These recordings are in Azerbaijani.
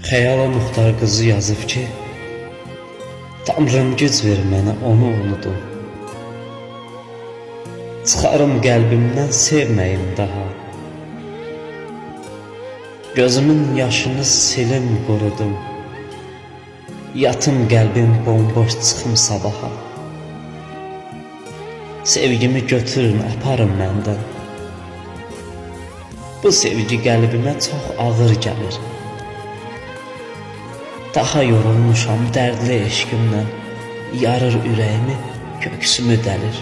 Xəyala Muxtar qızı yazıb ki, Tanrım güc ver mənə onu unudum. Çıxarım qəlbimdən sevməyim daha. Gözümün yaşını silim qurudum. Yatım qəlbim bomboş çıxım sabaha. Sevgimi götürün, aparın məndən. Bu sevgi qəlbimə çox ağır gəlir. Daha yorulmuşam dərdli eşqimdən. Yarır ürəyimi, köksümü dəlir.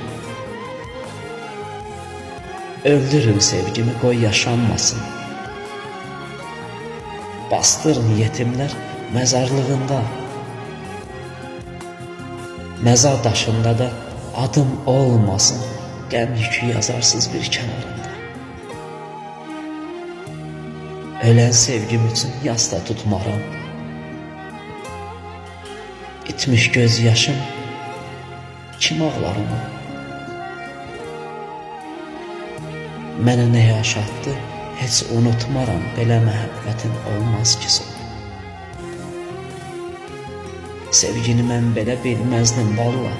Öldürün sevgimi, qoy yaşanmasın. Bastırın yetimlər məzarlığında. Məzar daşında da adım olmasın. Qəm yükü yazarsız bir kənarında. Ölən sevgim üçün yas da tutmaram. İtmiş göz yaşım kim ağlar ona? Mənə nə yaşatdı, heç unutmaram. Belə məhəbbətin olmaz ki son. Sevgini mən belə bilməzdim valla.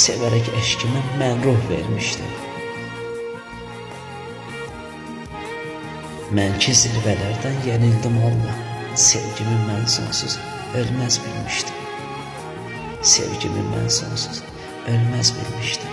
Sevərək eşkimə mən ruh vermişdim. Mən ki zirvələrdən yenildim Allah. Sevgimi mən sonsuz ölməz bilmişdim. Sevgimi mən sonsuz ölməz bilmişdim.